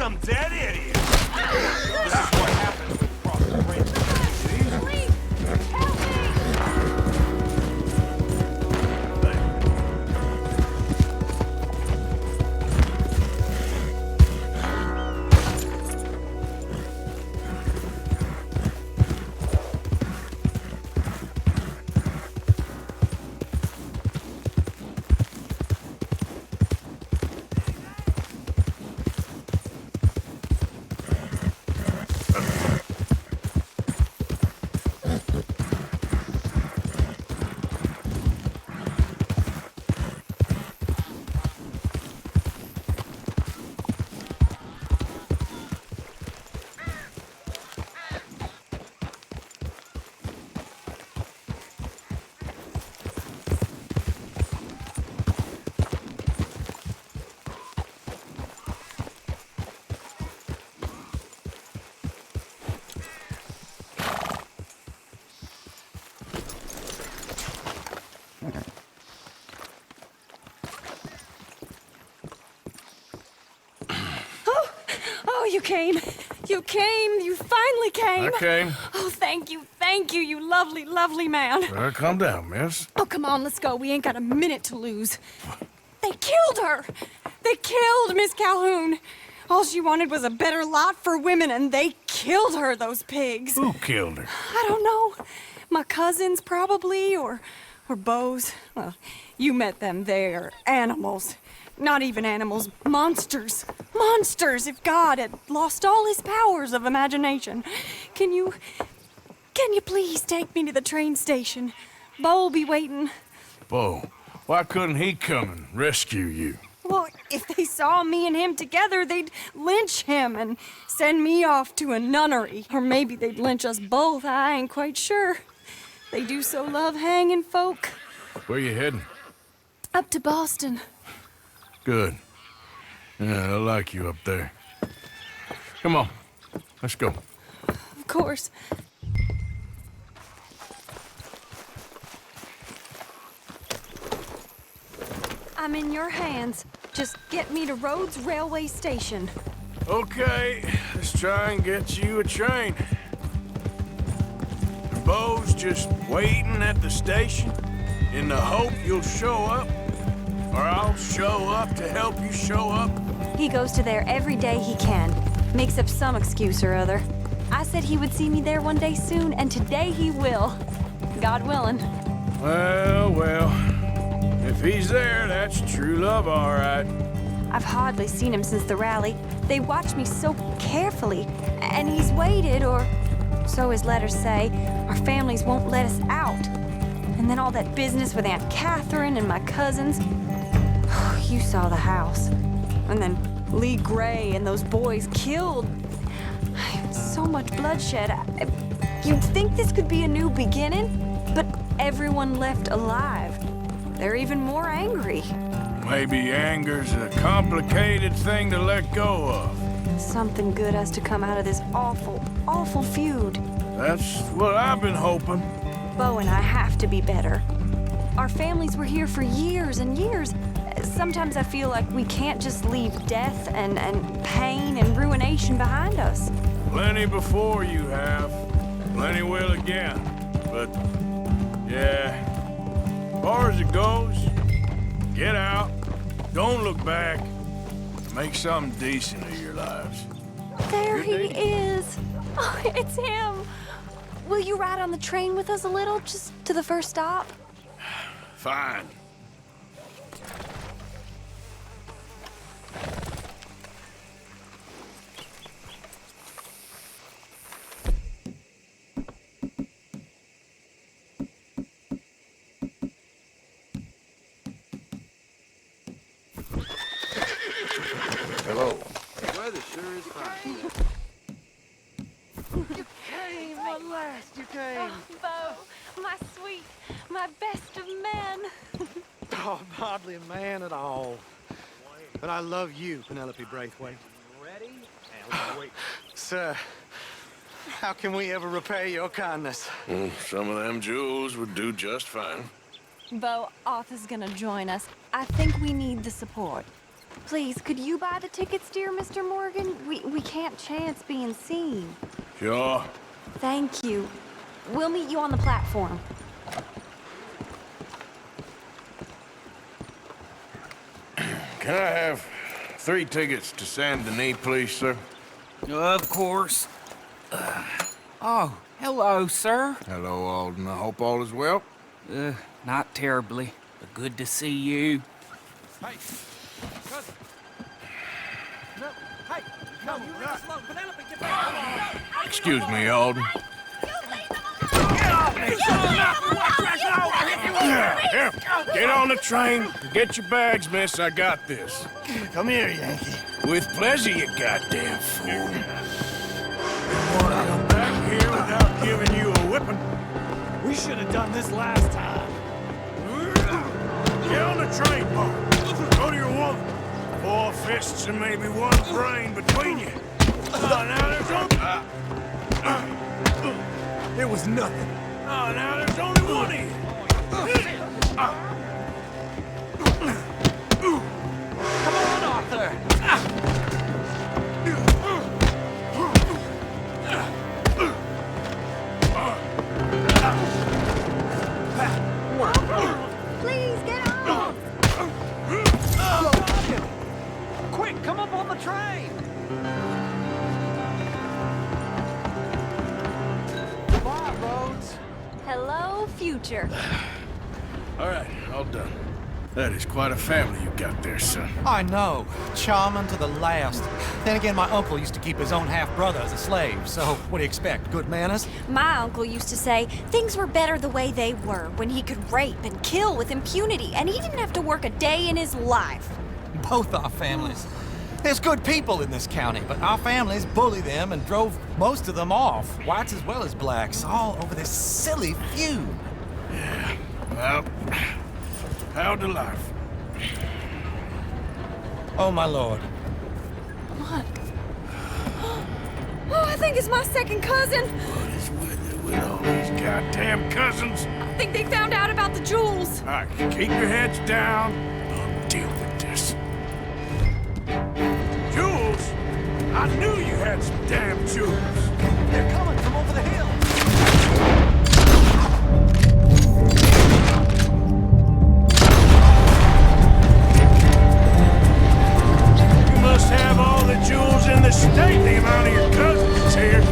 some dead idiot. This is what happens when you cross the bridge. Please, help me! Oh, you came. You came. You finally came. I came. Oh, thank you, you lovely, lovely man. Calm down, miss. Oh, come on, let's go. We ain't got a minute to lose. They killed her. They killed Miss Calhoun. All she wanted was a better lot for women, and they killed her, those pigs. Who killed her? I don't know. My cousins, probably, or Beau's. Well, you met them. They're animals. Not even animals, monsters. Monsters, if God had lost all his powers of imagination. Can you please take me to the train station? Beau'll be waiting. Beau, why couldn't he come and rescue you? Well, if they saw me and him together, they'd lynch him and send me off to a nunnery. Or maybe they'd lynch us both, I ain't quite sure. They do so love hanging folk. Where you heading? Up to Boston. Good. Yeah, I like you up there. Come on, let's go. Of course. I'm in your hands. Just get me to Rhodes Railway Station. Okay, let's try and get you a train. Beau's just waiting at the station in the hope you'll show up, or I'll show up to help you show up. He goes to there every day he can. Makes up some excuse or other. I said he would see me there one day soon, and today he will. God willing. Well, if he's there, that's true love, all right. I've hardly seen him since the rally. They watch me so carefully, and he's waited, or so his letters say. Our families won't let us out. And then all that business with Aunt Catherine and my cousins. You saw the house. And then Lee Gray and those boys killed. So much bloodshed. You'd think this could be a new beginning, but everyone left alive. They're even more angry. Maybe anger's a complicated thing to let go of. Something good has to come out of this awful, awful feud. That's what I've been hoping. Beau and I have to be better. Our families were here for years and years. Sometimes I feel like we can't just leave death and pain and ruination behind us. Plenty before you have. Plenty will again. But, yeah, as far as it goes, get out, don't look back, make something decent of your lives. There he is. Oh, it's him. Will you ride on the train with us a little, just to the first stop? Fine. Hello. The weather sure is fine. You came! At last you came! Beau, my sweet, my best of men. Oh, I'm hardly a man at all. But I love you, Penelope Braithwaite. Ready? And wait. Sir, how can we ever repay your kindness? Some of them jewels would do just fine. Beau, Arthur's gonna join us. I think we need the support. Please, could you buy the tickets, dear Mr. Morgan? We can't chance being seen. Sure. Thank you. We'll meet you on the platform. Can I have 3 tickets to Saint Denis, please, sir? Of course. Oh, hello, sir. Hello, Alden. I hope all is well. Not terribly, but good to see you. Hey, cousin. No, hey, no, you really slow. Penelope, get back. Excuse me, Alden. Here, get on the train. Get your bags, miss. I got this. Come here, Yankee. With pleasure, you goddamn fool. You want to come back here without giving you a whipping? We should have done this last time. Get on the train, Mark. Go to your woman. 4 fists and maybe 1 brain between you. Now there's only... It was nothing. Oh, now there's only 1 of you. Come on, Arthur. Please, get on! Quick, come up on the train. Goodbye, Rhodes. Hello, future. All right, all done. That is quite a family you got there, son. I know. Charming to the last. Then again, my uncle used to keep his own half-brother as a slave, so what do you expect? Good manners? My uncle used to say things were better the way they were, when he could rape and kill with impunity, and he didn't have to work a day in his life. Both our families. There's good people in this county, but our families bullied them and drove most of them off, whites as well as blacks, all over this silly feud. Yeah, well, how to life. Oh, my lord. What? Oh, I think it's my second cousin. What is with it with all these goddamn cousins? I think they found out about the jewels. All right, keep your heads down. I'll deal with this. Jules? I knew you had some damn jewels. They're coming from over the hill. You must have all the jewels in the state, the amount of your cousins is here.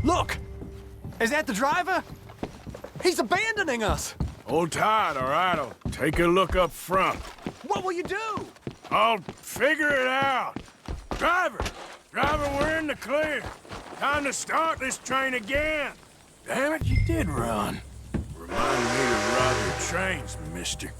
Look! Is that the driver? He's abandoning us! Hold tight, all right? I'll take a look up front. What will you do? I'll figure it out. Driver! Driver, we're in the clear. Time to start this train again. Damn it, you did run. Remind me to rob your trains, mister.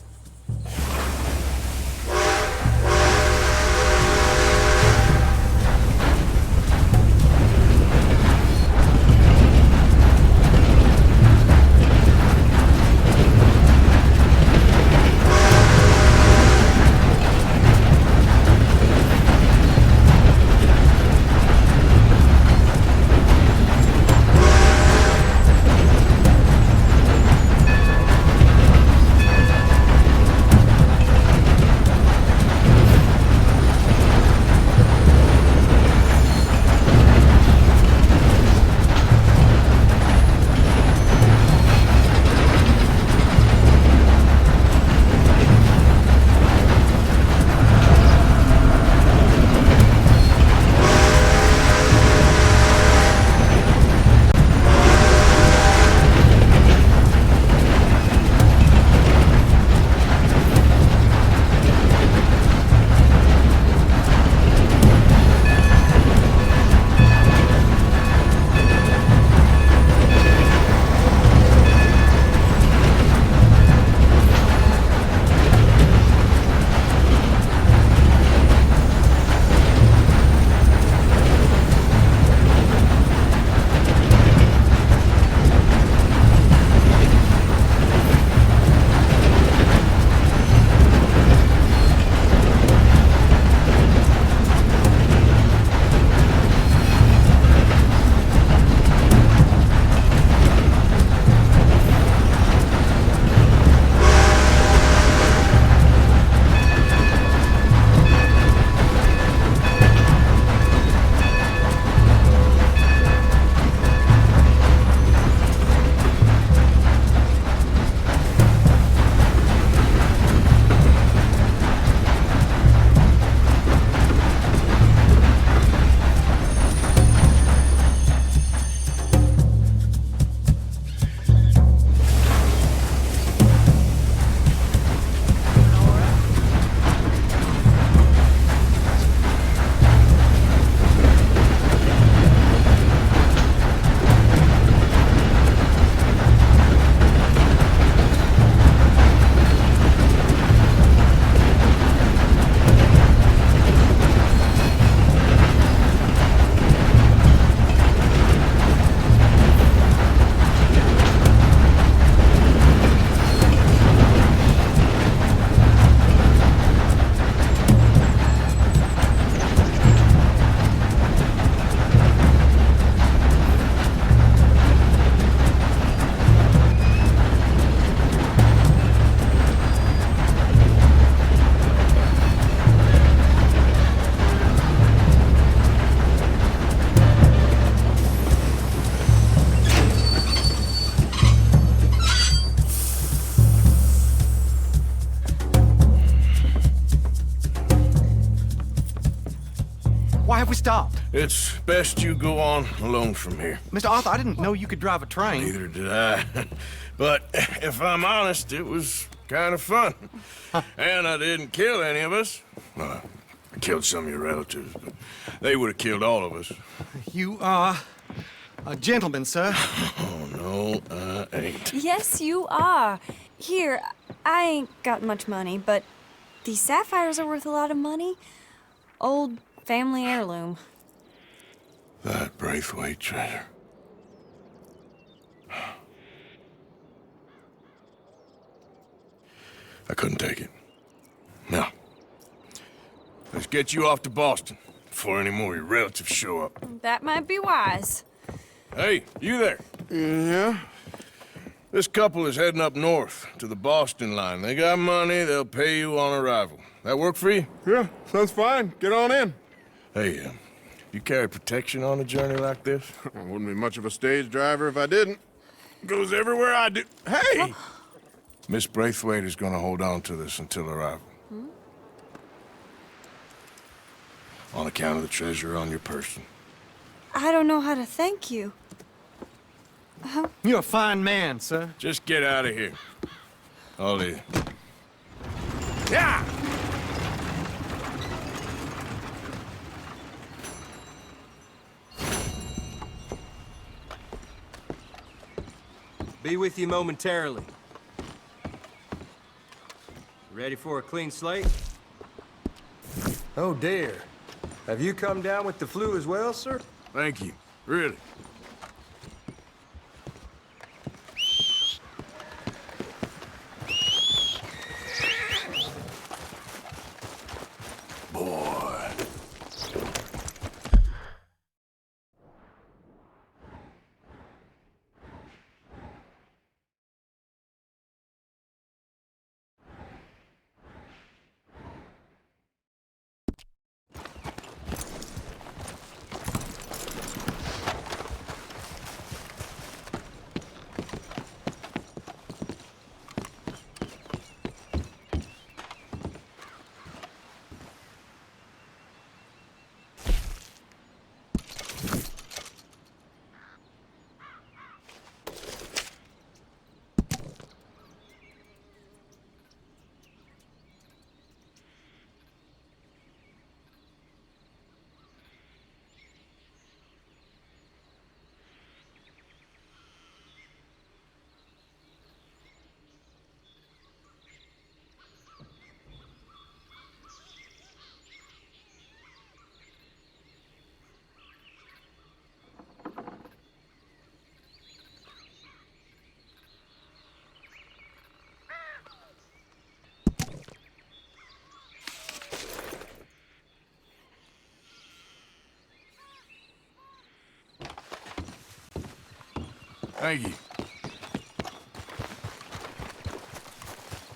have we stopped? It's best you go on alone from here. Mr. Arthur, I didn't know you could drive a train. Neither did I. But if I'm honest, it was kind of fun. And I didn't kill any of us. Well, I killed some of your relatives, but they would have killed all of us. You are a gentleman, sir. Oh, no, I ain't. Yes, you are. Here, I ain't got much money, but these sapphires are worth a lot of money. Old family heirloom. That Braithwaite treasure. I couldn't take it. No. Let's get you off to Boston before any more of your relatives show up. That might be wise. Hey, you there? Yeah? This couple is heading up north to the Boston line. They got money, they'll pay you on arrival. That work for you? Yeah, sounds fine. Get on in. Hey, you carry protection on a journey like this? I wouldn't be much of a stage driver if I didn't. Goes everywhere I do. Hey! Miss Braithwaite is gonna hold on to this until arrival. On account of the treasure on your person. I don't know how to thank you. You're a fine man, sir. Just get out of here. I'll leave. Yeah! Be with you momentarily. Ready for a clean slate? Oh dear. Have you come down with the flu as well, sir? Thank you. Really. Boy. Thank you.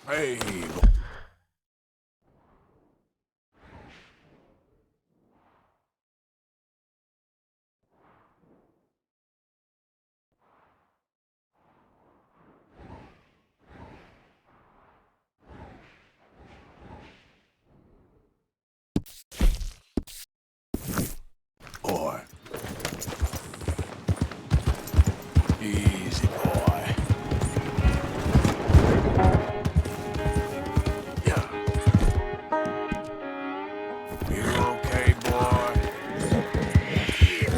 Hey. Boy. Easy, boy. Yeah. You're okay, boy. Yeah.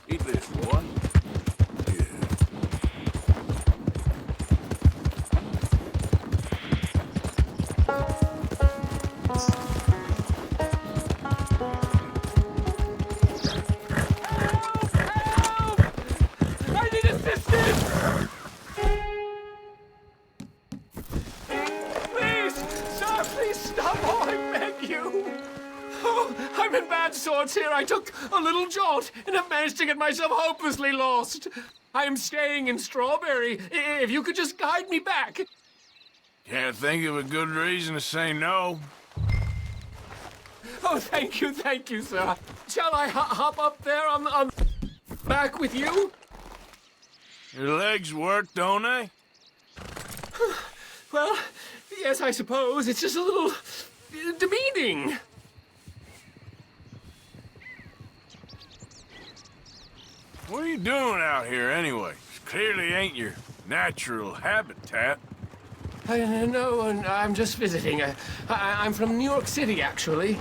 Eat this, boy. Yeah. I need assistance! Please! Sir, please stop! Oh, I beg you! Oh, I'm in bad sorts here. I took a little jolt and have managed to get myself hopelessly lost. I am staying in Strawberry. If you could just guide me back. Can't think of a good reason to say no. Oh, thank you, sir. Shall I hop up there on back with you? Your legs work, don't they? Well, yes, I suppose. It's just a little demeaning. What are you doing out here anyway? This clearly ain't your natural habitat. No, I'm just visiting. I'm from New York City, actually.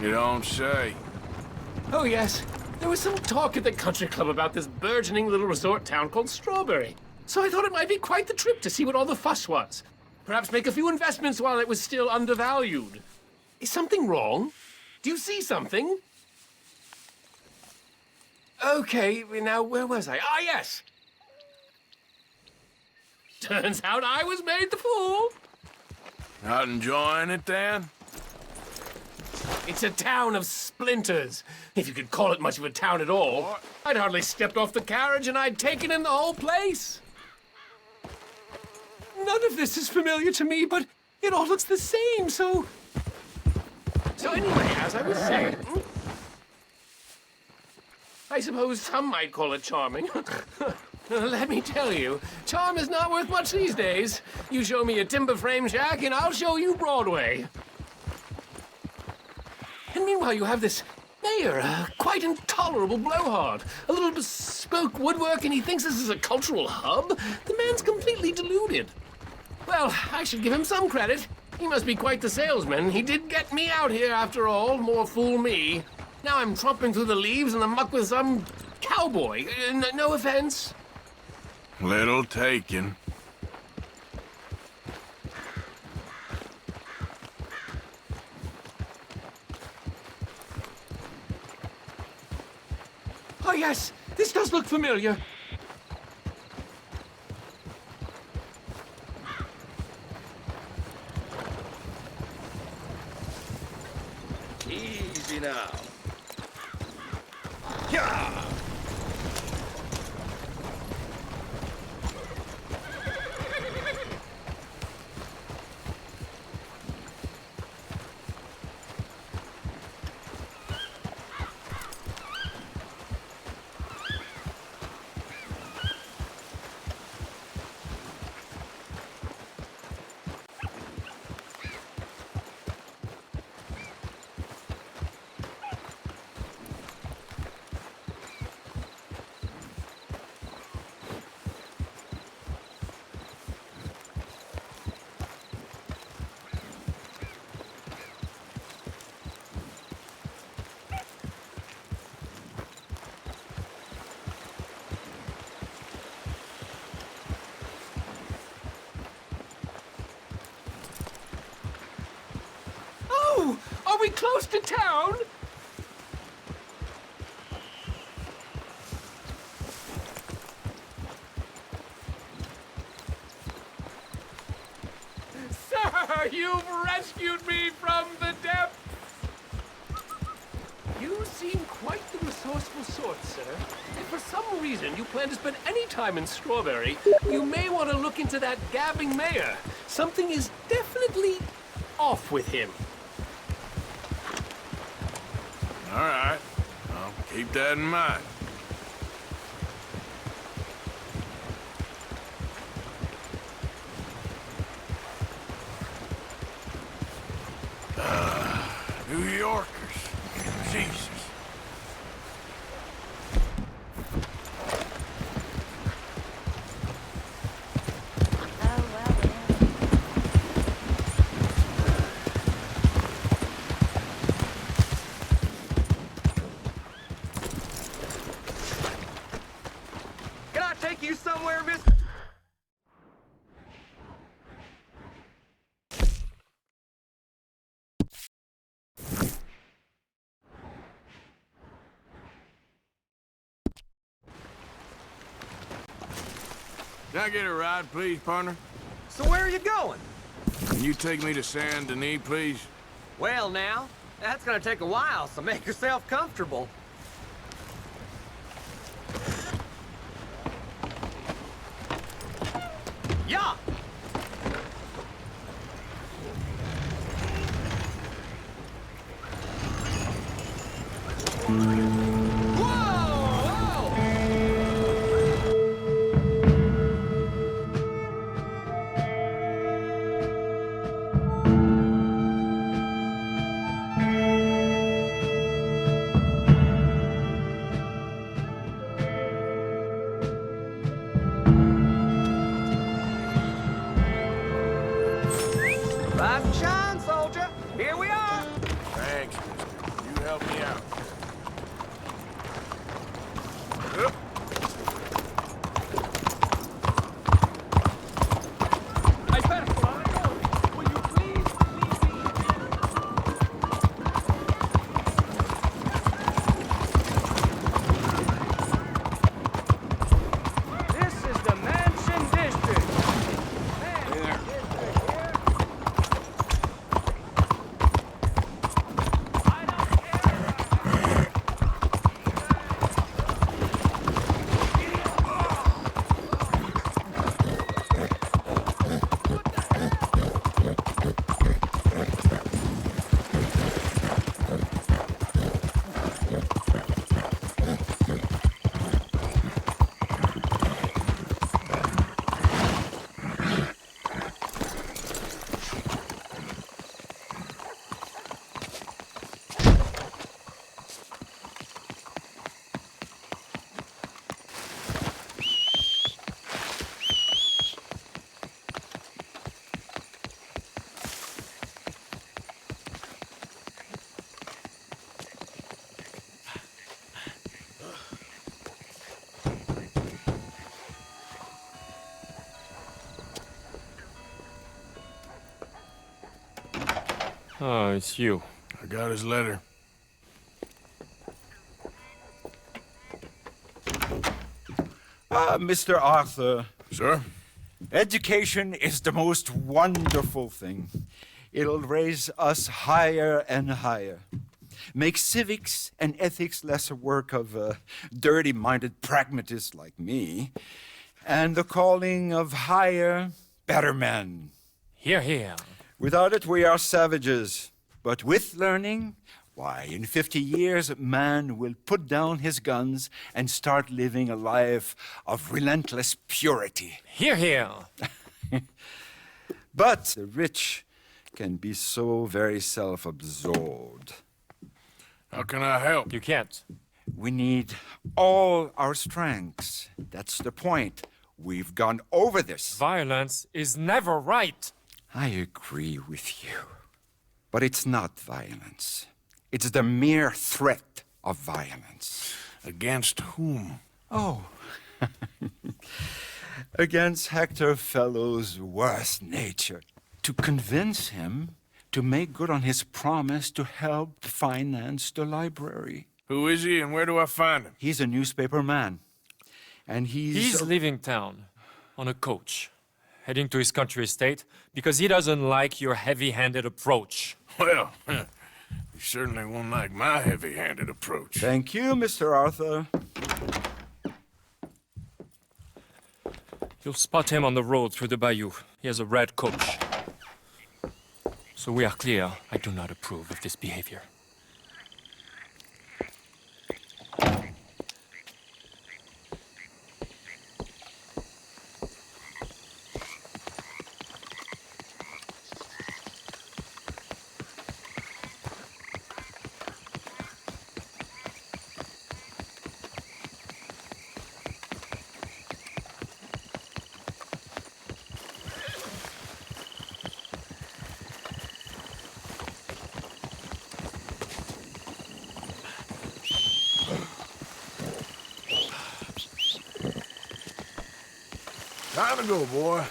You don't say. Oh, yes. There was some talk at the country club about this burgeoning little resort town called Strawberry. So I thought it might be quite the trip to see what all the fuss was. Perhaps make a few investments while it was still undervalued. Is something wrong? Do you see something? Okay, now where was I? Ah, yes! Turns out I was made the fool. Not enjoying it, then? It's a town of splinters, if you could call it much of a town at all. What? I'd hardly stepped off the carriage and I'd taken in the whole place. None of this is familiar to me, but it all looks the same, so anyway, as I was saying, I suppose some might call it charming. Let me tell you, charm is not worth much these days. You show me a timber frame shack and I'll show you Broadway. And meanwhile, you have this mayor, a quite intolerable blowhard. A little bespoke woodwork, and he thinks this is a cultural hub? The man's completely deluded. Well, I should give him some credit. He must be quite the salesman. He did get me out here, after all. More fool me. Now I'm tromping through the leaves in the muck with some cowboy. No offense. Little taken. Oh, yes, this does look familiar. Easy now. Oh, are we close to town? Sir, you've rescued me from the depths. You seem quite the resourceful sort, sir. If for some reason you plan to spend any time in Strawberry, you may want to look into that gabbing mayor. Something is definitely off with him. All right. I'll keep that in mind. New Yorkers. Jesus. Oh, well, Can I take you somewhere, miss? Can I get a ride, please, partner? So where are you going? Can you take me to Saint Denis, please? Well, now, that's gonna take a while, so make yourself comfortable. Yeah! Whoa! Rise and shine, soldier. Here we are. Thanks, mister. You helped me out. Up. Hey, espero. Will you please This is the Mansion District. There. Oh, it's you. I got his letter. Mr. Arthur, Sir? education is the most wonderful thing. It'll raise us higher and higher. Make civics and ethics less a work of dirty-minded pragmatists like me, and the calling of higher, better men. Here, here. Without it, we are savages. But with learning, why, in 50 years, man will put down his guns and start living a life of relentless purity. Here, here. But the rich can be so very self-absorbed. How can I help? You can't. We need all our strengths. That's the point. We've gone over this. Violence is never right. I agree with you. But it's not violence. It's the mere threat of violence. Against whom? Oh. Against Hector Fellow's worst nature. To convince him to make good on his promise to help finance the library. Who is he and where do I find him? He's a newspaper man. And He's leaving town on a coach, heading to his country estate because he doesn't like your heavy-handed approach. Well, you certainly won't like my heavy-handed approach. Thank you, Mr. Arthur. You'll spot him on the road through the bayou. He has a red coach. So we are clear, I do not approve of this behavior. Time to go, boy.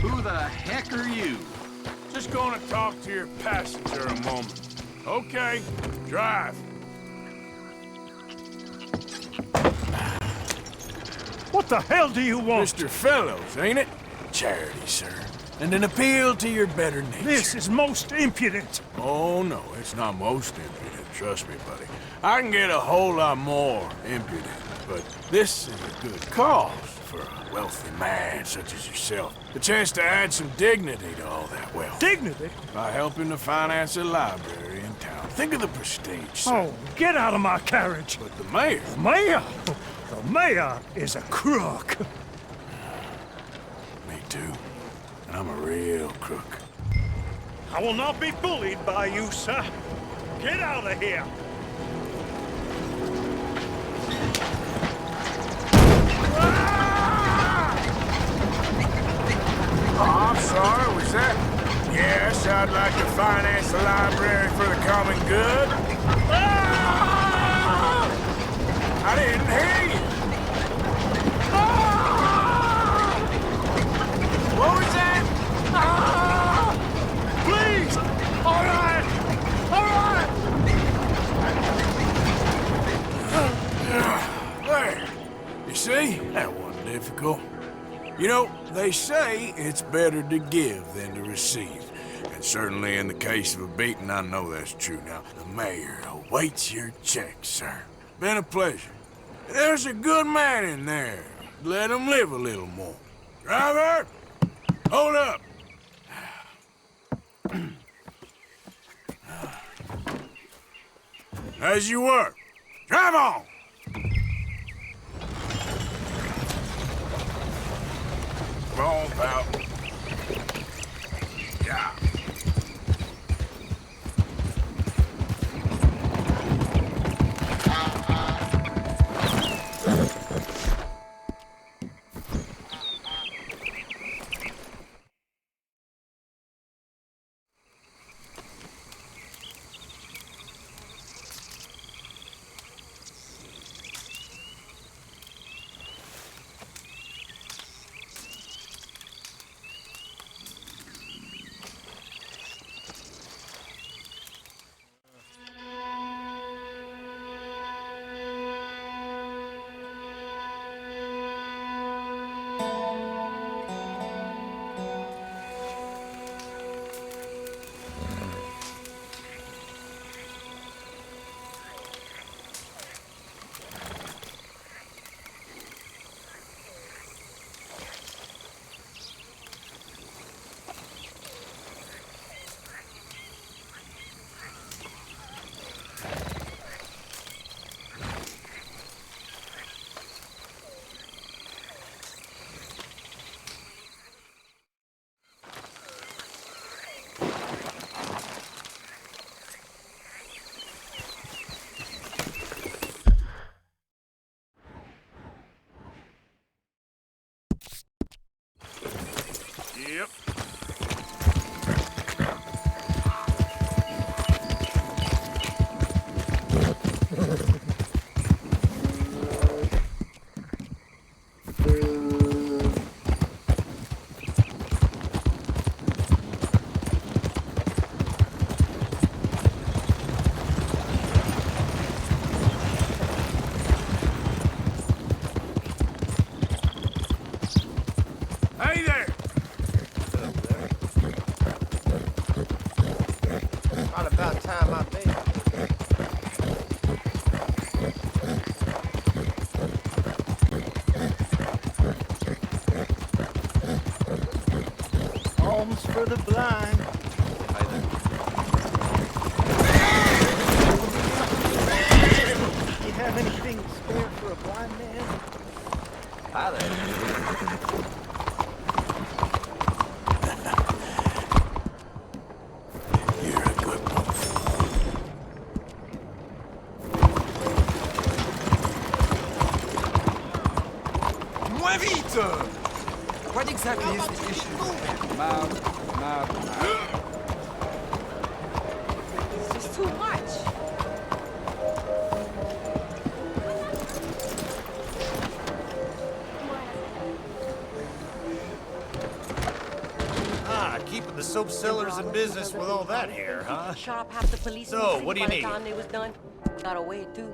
Who the heck are you? Just gonna talk to your passenger a moment. Okay, drive. What What the hell do you want? Mr. Fellows, ain't it? Charity, sir. And an appeal to your better nature. This is most impudent. Oh, no, it's not most impudent. Trust me, buddy. I can get a whole lot more impudent, but this is a good cause for a wealthy man such as yourself. The chance to add some dignity to all that wealth. Dignity? By helping to finance a library in town. Think of the prestige, sir. Oh, get out of my carriage. But the mayor... Mayor? The mayor is a crook. Me too. And I'm a real crook. I will not be bullied by you, sir. Get out of here. Oh, I'm sorry, was that? Yes, I'd like to finance the library for the common good. Ah! I didn't hear you. Ah! What was that? Ah! Please! All right! All right! There. You see? That wasn't difficult. You know, they say it's better to give than to receive. And certainly in the case of a beating, I know that's true. Now, the mayor awaits your check, sir. Been a pleasure. There's a good man in there. Let him live a little more. Driver! Hold up! As you were. Drive on! Come on, pal. Yeah. Yep. Hey there! Not about time I made it. Alms for the blind. You have anything spare for a blind man? Hi there. You're a good one. Moins vite! What exactly is the issue? It's just too much. Ah, keeping the soap sellers in business with all that here, huh? Shut up half the police. So, what do you by need? the time they was done, got away too.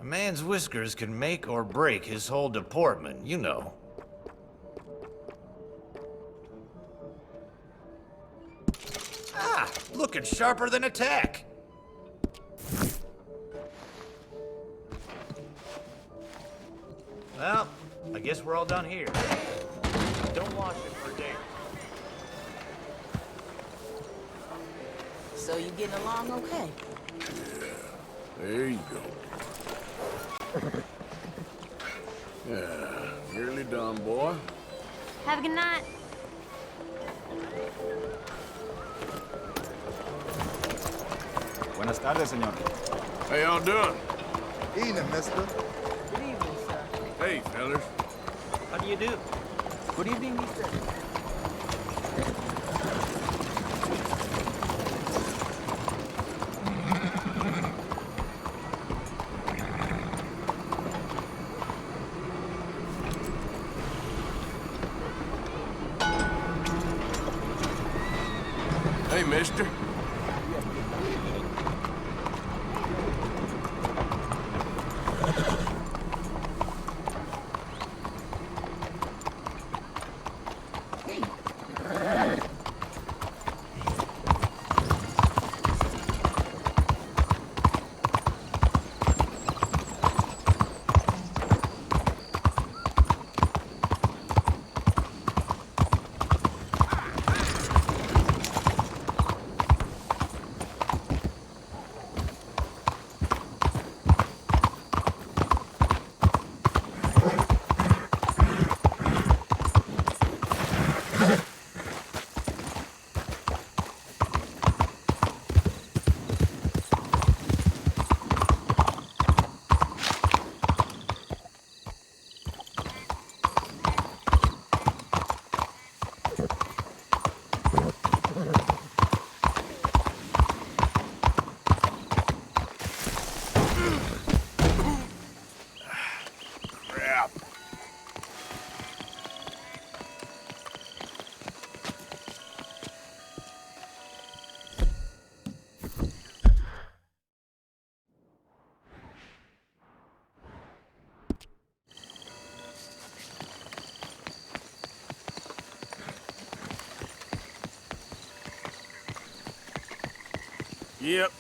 man's whiskers can make or break his whole deportment, you know. Ah, looking sharper than a tack. Well, I guess we're all done here. Don't wash it for days. So you getting along okay? There you go. Yeah, nearly done, boy. Have a good night. Buenas tardes, señor. How y'all doing? Evening, mister. Good evening, sir. Hey, fellas. How do you do? Good evening, mister. Hey, mister. Yep.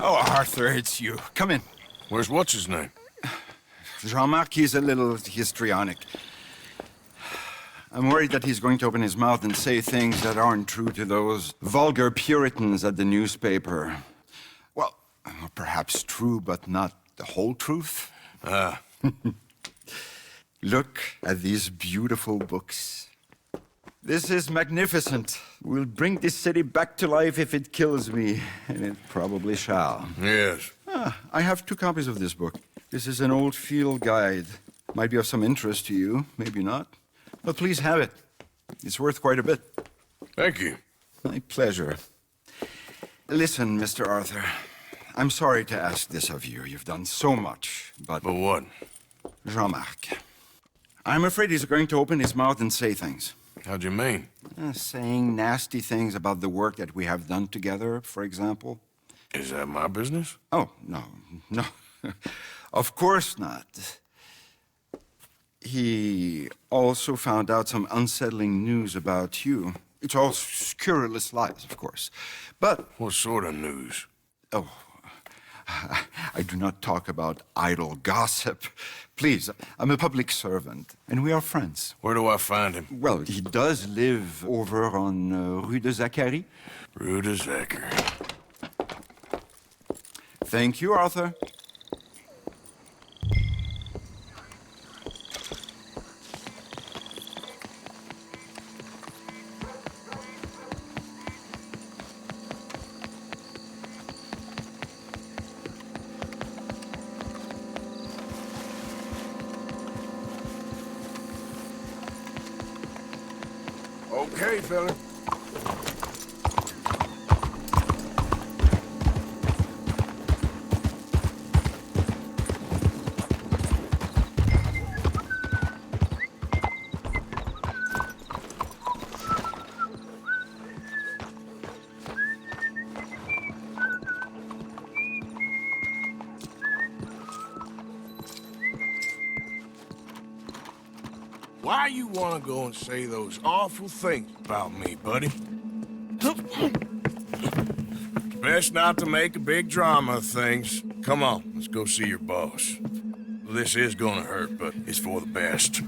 Oh, Arthur, it's you. Come in. Where's what's-his-name? Jean-Marc, he's a little histrionic. I'm worried that he's going to open his mouth and say things that aren't true to those vulgar Puritans at the newspaper. Well, perhaps true, but not the whole truth. Look at these beautiful books. This is magnificent. We'll bring this city back to life if it kills me, and it probably shall. Yes. I have 2 copies of this book. This is an old field guide. Might be of some interest to you, maybe not. But please have it. It's worth quite a bit. Thank you. My pleasure. Listen, Mr. Arthur, I'm sorry to ask this of you. You've done so much, but... But what? Jean-Marc, I'm afraid he's going to open his mouth and say things. How'd you mean? Saying nasty things about the work that we have done together, for example. Is that my business? Oh, no. Of course not. He also found out some unsettling news about you. It's all scurrilous lies, of course. But... What sort of news? Oh, I do not talk about idle gossip. Please, I'm a public servant, and we are friends. Where do I find him? Well, he does live over on Rue de Zachary. Rue de Zachary. Thank you, Arthur. Okay, fella. Why you want to go and say those awful things about me, buddy? Best not to make a big drama of things. Come on, let's go see your boss. This is gonna hurt, but it's for the best.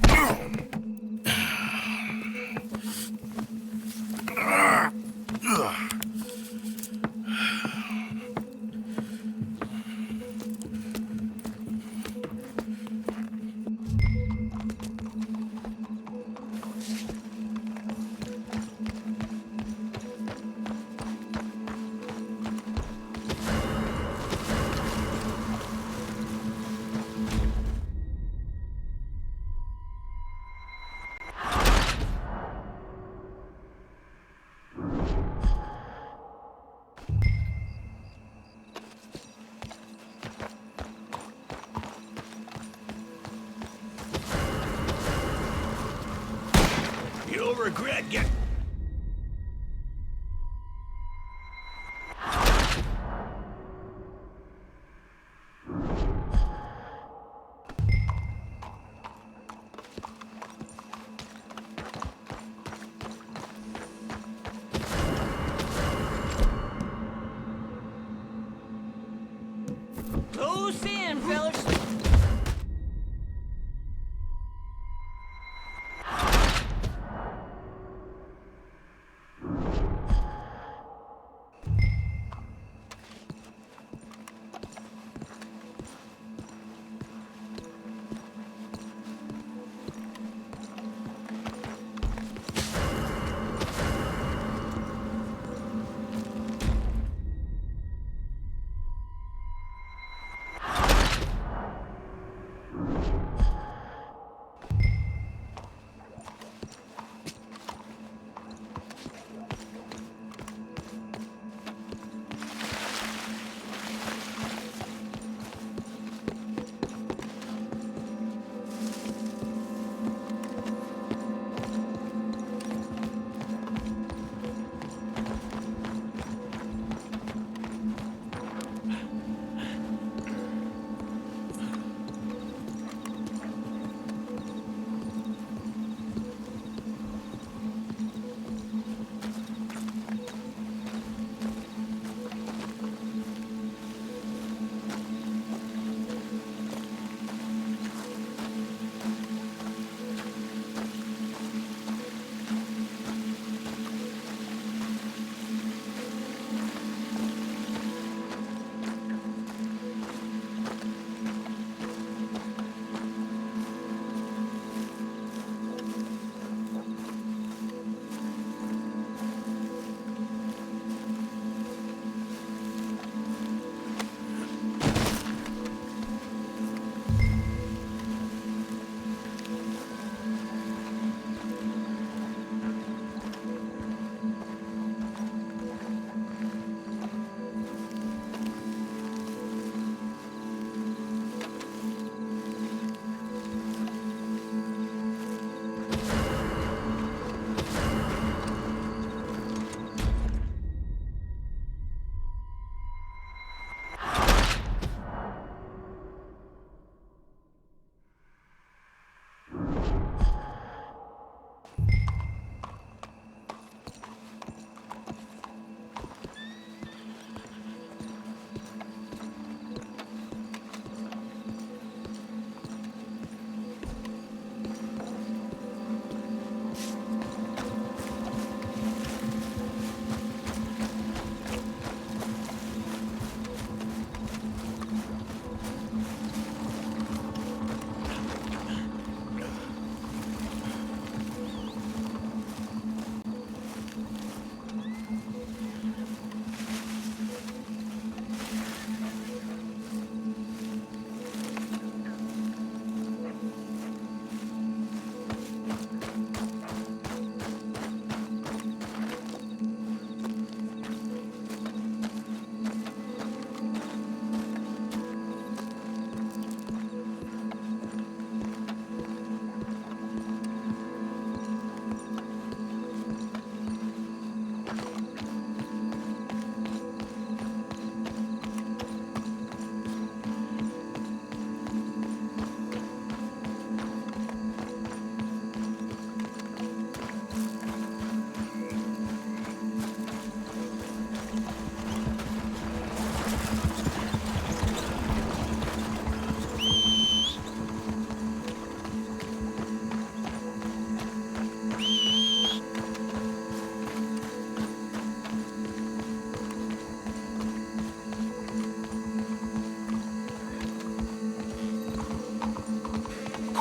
You'll regret getting... Close in, fellas.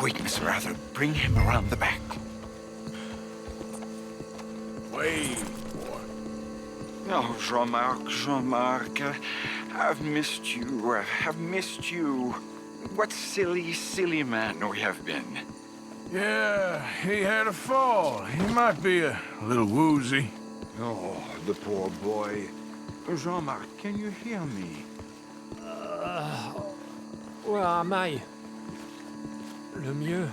Wait, Mr. Arthur. Bring him around the back. Wait, boy. Oh, Jean-Marc, I've missed you. I've missed you. What silly, silly man we have been. Yeah, he had a fall. He might be a little woozy. Oh, the poor boy. Jean-Marc, can you hear me? Where am I? Lemieux?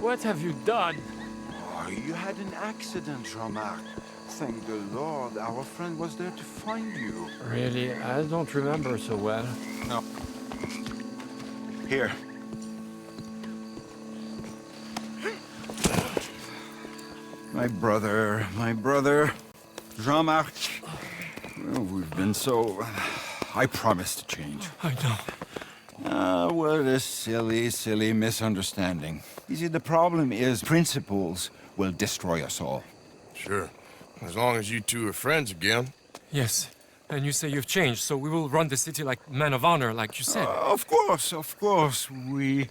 What have you done? Oh, you had an accident, Jean-Marc. Thank the Lord, our friend was there to find you. Really, I don't remember so well. No. Here. My brother, Jean-Marc. Well, we've been so... I promise to change. I know. What a silly, silly misunderstanding. You see, the problem is principles will destroy us all. Sure. As long as you two are friends again. Yes, and you say you've changed, so we will run the city like men of honor, like you said. Of course. We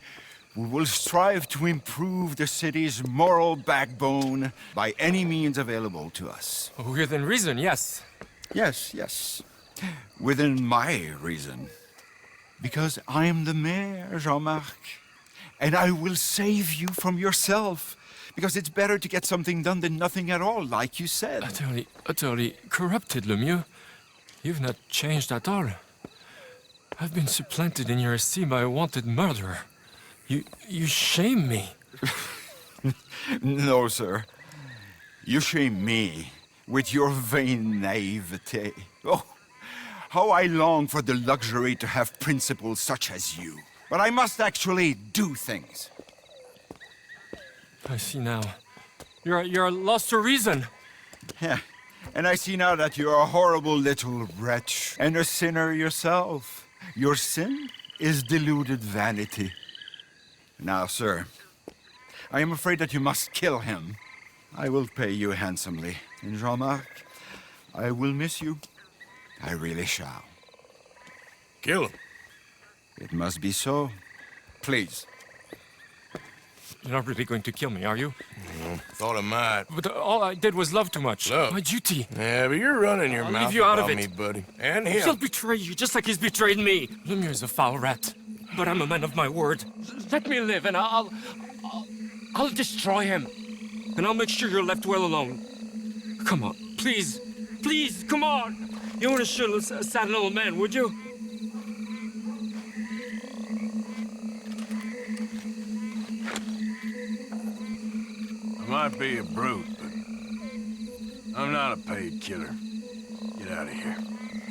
will strive to improve the city's moral backbone by any means available to us. Within reason, yes. Yes. Within my reason. Because I'm the mayor, Jean-Marc. And I will save you from yourself. Because it's better to get something done than nothing at all, like you said. Utterly corrupted, Lemieux. You've not changed at all. I've been supplanted in your esteem by a wanted murderer. You shame me. No, sir. You shame me with your vain naivete. Oh, how I long for the luxury to have principles such as you. But I must actually do things. I see now. You're lost to reason. Yeah, and I see now that you're a horrible little wretch and a sinner yourself. Your sin is deluded vanity. Now, sir, I am afraid that you must kill him. I will pay you handsomely. And Jean-Marc, I will miss you. I really shall. Kill him. It must be so. Please. You're not really going to kill me, are you? Thought I might. But all I did was love too much. Love? My duty. Yeah, but you're running your I'll mouth leave you out of about it. me, buddy. And him. He'll betray you just like he's betrayed me. Lemieux is a foul rat. But I'm a man of my word. Let me live and I'll destroy him. And I'll make sure you're left well alone. Come on, please, come on. You wouldn't shoot a sad little man, would you? I might be a brute, but I'm not a paid killer. Get out of here.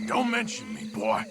Don't mention me, boy.